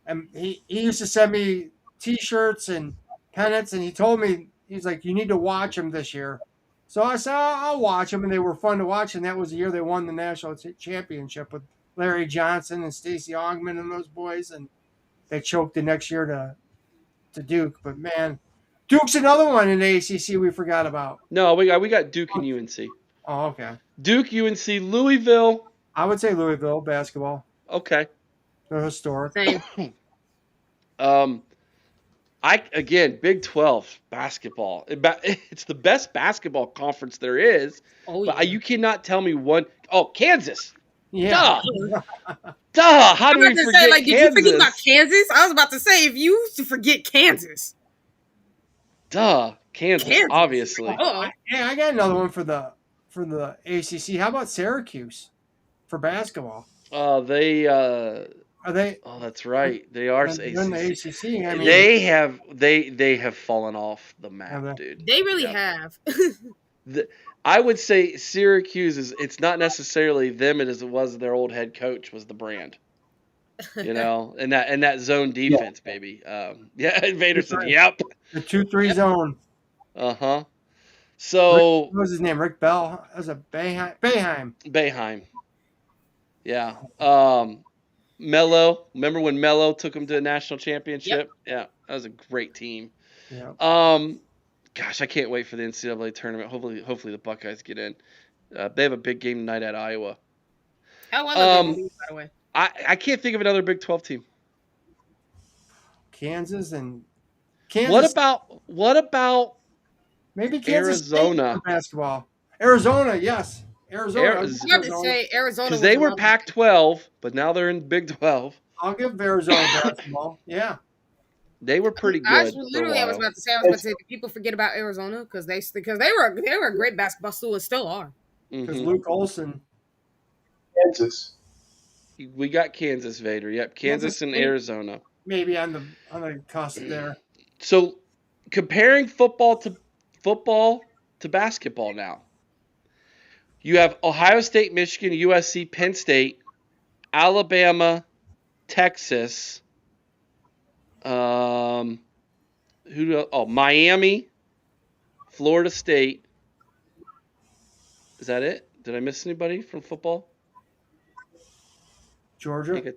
C: And he used to send me T-shirts and pennants, and he told me, he's like, you need to watch them this year. So I said, I'll watch them, and they were fun to watch, and that was the year they won the national championship with Larry Johnson and Stacey Ogman and those boys, and they choked the next year to Duke. But, man, Duke's another one in the ACC we forgot about.
A: No, we got Duke and UNC.
C: Oh, okay.
A: Duke, UNC, Louisville.
C: I would say Louisville basketball.
A: Okay.
C: They're historic.
D: Same.
A: Big 12 basketball. It's the best basketball conference there is.
D: Oh,
A: but you cannot tell me one. Oh, Kansas.
C: Yeah.
A: Duh. How
D: I'm
A: do we
D: about to say,
A: forget
D: like, did you forget about
A: Kansas?
D: Kansas? I was about to say, if you forget Kansas,
A: Duh. Kansas,
D: Kansas.
A: obviously.
D: Oh,
C: Hey, I got another one for the ACC. How about Syracuse for basketball?
A: They
C: Are they?
A: oh, that's right. They are
C: They're in the
A: ACC.
C: ACC. I mean,
A: They have fallen off the
C: have
A: map,
C: they?
A: dude.
D: they really
A: Yep.
D: have.
A: I would say Syracuse is. It's not necessarily them as it was their old head coach was the brand. And that zone
B: Yeah.
A: defense, baby. Yeah, Vader said, "Yep."
C: The 2-3
D: Yep.
C: zone.
A: Uh-huh.
C: What
A: So
C: was his name? Rick Bell. That was a Bayheim.
A: Bayheim. Yeah. Mello. Remember when Mello took him to a national championship? Yeah, that was a great team.
C: Yeah.
A: Gosh, I can't wait for the NCAA tournament. Hopefully the Buckeyes get in. They have a big game tonight at Iowa.
D: How well are they,
A: Um,
D: by the way?
A: I can't think of another Big 12 team.
C: Kansas and
A: What
C: Kansas.
A: about
C: Maybe Kansas State
A: Arizona?
C: for basketball. Arizona, yes. Arizona.
A: Ari-
C: I'll
D: I
C: give
D: was about to
C: Arizona.
D: say Arizona
A: Because
D: was
A: they were
D: another-
A: Pac-12, but now they're in Big 12.
C: I'll give Arizona basketball. Yeah.
A: They were pretty
D: I
A: good for a
D: literally, I was
A: while.
D: about to say, people forget about Arizona because they were a great basketball school and still are.
C: Because
A: Mhm.
C: Luke Olson.
B: Kansas.
A: We got Kansas, Vader. Yep, Kansas and
C: State,
A: Arizona.
C: maybe on the cusp there.
A: So comparing football to basketball now. You have Ohio State, Michigan, USC, Penn State, Alabama, Texas. Miami, Florida State. Is that it? Did I miss anybody from football?
C: Georgia.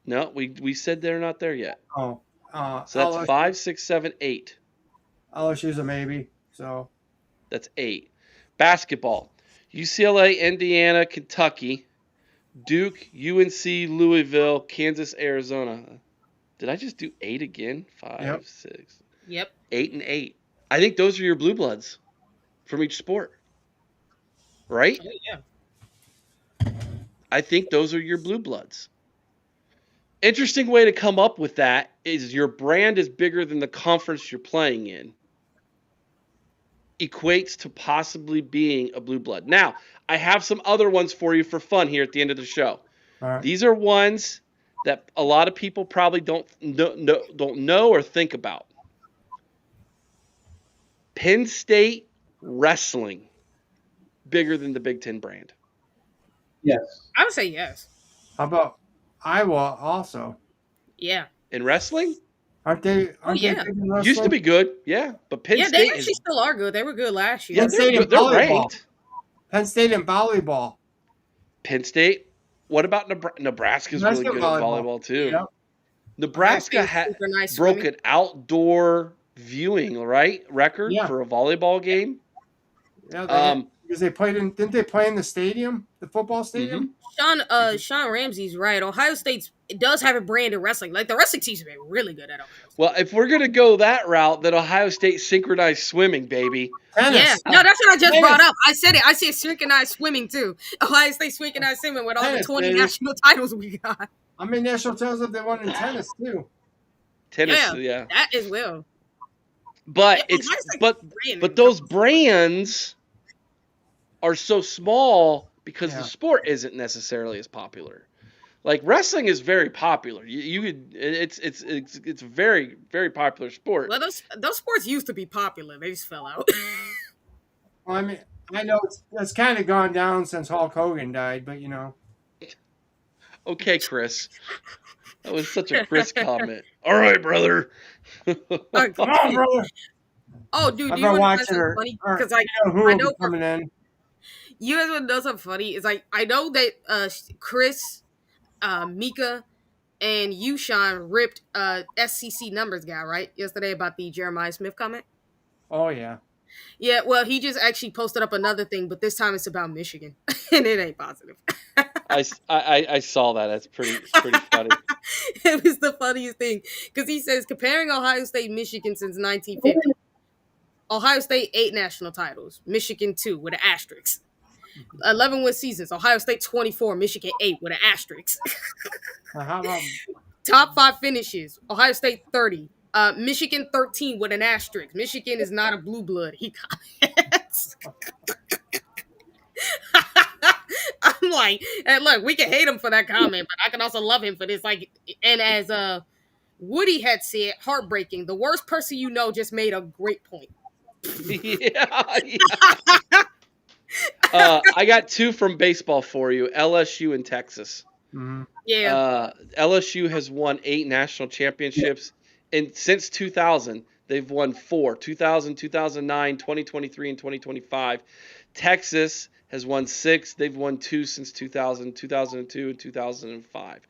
A: No, we said they're not there yet.
C: Oh.
A: So that's
C: LSU,
A: 5, 6, 7, 8.
C: LSU's a maybe. So
A: That's 8. Basketball. UCLA, Indiana, Kentucky, Duke, UNC, Louisville, Kansas, Arizona. Did I just do 8 again? 5,
C: Yep.
A: 6,
D: Yep.
A: 8 and 8. I think those are your blue bloods from each sport. Right?
D: Oh, yeah.
A: I think those are your blue bloods. Interesting way to come up with that is your brand is bigger than the conference you're playing in. Equates to possibly being a blue blood. Now, I have some other ones for you for fun here at the end of the show.
C: all right.
A: These are ones that a lot of people probably don't know or think about. Penn State wrestling, bigger than the Big Ten brand.
B: Yes.
D: I would say yes.
C: How about Iowa also?
D: Yeah.
A: In wrestling,
C: Aren't they? Aren't
D: yeah.
C: they good in wrestling?
A: used to be good, yeah, but Penn
D: Yeah, they
A: State
D: actually
A: is
D: still are good. They were good last year.
A: yeah,
C: Penn State
A: they're
C: in
A: good. They're
C: volleyball.
A: ranked.
C: Penn State in volleyball.
A: Penn State. What about Nebraska's really
C: Nebraska
A: good at volleyball too.
C: Yep.
A: Nebraska
D: Ohio State's super nice
A: broke
D: swimming.
A: an outdoor viewing record
C: Yeah.
A: for a volleyball game.
C: Yeah. Because they played in. Didn't they play in the stadium, the football stadium?
D: Sean Ramsey's right. Ohio State does have a brand in wrestling. Like the wrestling team's been really good at Ohio State.
A: Well, if we're gonna go that route, then Ohio State synchronized swimming, baby.
C: Tennis.
D: Yeah, no, that's what I just
C: Tennis.
D: brought up. I said it. I said synchronized swimming too. Ohio State synchronized swimming with all the
C: Tennis,
D: 20
C: baby.
D: national titles we got.
C: I mean, national titles if they won in tennis too.
A: Tennis, yeah.
D: That as well.
A: But
D: Yeah,
A: it's
D: Ohio State's
A: but
D: brand
A: but
D: in
A: those
D: football.
A: brands are so small because
C: Yeah.
A: the sport isn't necessarily as popular. Like wrestling is very popular. You could it's a very very popular sport.
D: Well, those sports used to be popular. They just fell out.
C: Well, I mean, I know it's kind of gone down since Hulk Hogan died, but you know.
A: Okay, Chris. That was such a Chris comment. All right, brother.
D: Like,
C: Come on, brother.
D: oh, dude,
C: I've
D: do you
C: been
D: want to
C: watching
D: know
C: her.
D: something funny? Because like
C: Who
D: I
C: will
D: know
C: be coming in?
D: you guys want to know something funny? It's like I know that Chris, Mika, and you, Sean, ripped SCC numbers guy right yesterday about the Jeremiah Smith comment.
C: Oh yeah.
D: Yeah, well, he just actually posted up another thing, but this time it's about Michigan, and it ain't positive.
A: I saw that. That's pretty funny.
D: It was the funniest thing because he says comparing Ohio State and Michigan since 1950. Ohio State 8 national titles, Michigan 2 with an asterisk. 11 win seasons. Ohio State 24, Michigan 8 with an asterisk.
C: How about
D: Top 5 finishes. Ohio State 30. Michigan 13 with an asterisk. Michigan is not a blue blood. He comments. I'm like, and look, we can hate him for that comment, but I can also love him for this. Like, and as Woody had said, heartbreaking. The worst person you know just made a great point.
A: Yeah, yeah. I got 2 from baseball for you. LSU and Texas.
D: Yeah.
A: LSU has won 8 national championships, and since 2000, they've won 4: 2000, 2009, 2023, and 2025. Texas has won 6. They've won 2 since 2000, 2002, and 2005.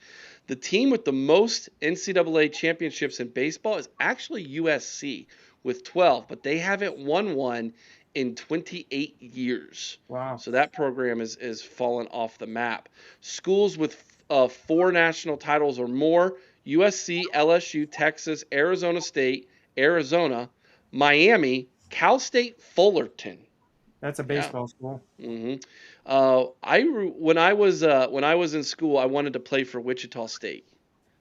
A: The team with the most NCAA championships in baseball is actually USC with 12, but they haven't won one in 28 years.
C: wow?
A: So that program is fallen off the map. Schools with 4 national titles or more: USC, LSU, Texas, Arizona State, Arizona, Miami, Cal State Fullerton.
C: That's a baseball school.
A: hmm when I was in school, I wanted to play for Wichita State.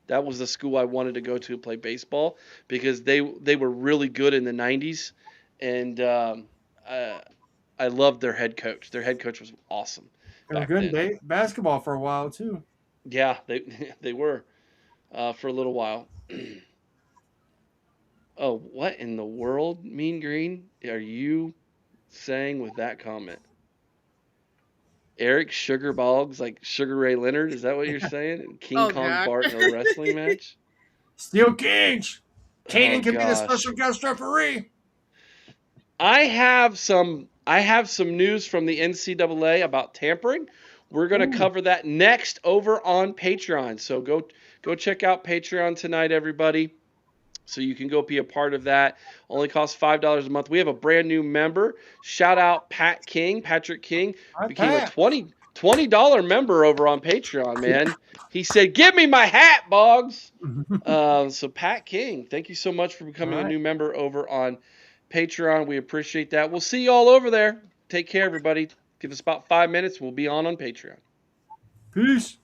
A: That was the school I wanted to go to play baseball because they were really good in the 90s, and I loved their head coach. Their head coach was awesome
C: They were
A: back
C: good
A: then.
C: in basketball for a while too.
A: Yeah, they they were for a little while. Oh, what in the world, Mean Green, are you saying with that comment? Eric Sugar Boggs, like Sugar Ray Leonard, is that what you're saying? And King
D: Oh
A: Kong
D: God.
A: Bart in a wrestling match?
C: Steel Cage.
A: Oh
C: Kanan can be the
A: gosh.
C: special guest referee.
A: I have some news from the NCAA about tampering. We're going to
C: Ooh.
A: cover that next over on Patreon. So go check out Patreon tonight, everybody. So you can go be a part of that. Only costs $5 a month. We have a brand new member. Shout out Patrick King,
C: Hi,
A: became a
C: Pat.
A: $20 member over on Patreon, man. He said, "Give me my hat, Boggs." So Pat King, thank you so much for becoming a
C: Alright.
A: new member over on Patreon. We appreciate that. We'll see you all over there. Take care, everybody. Give us about 5 minutes. We'll be on Patreon.
C: Peace.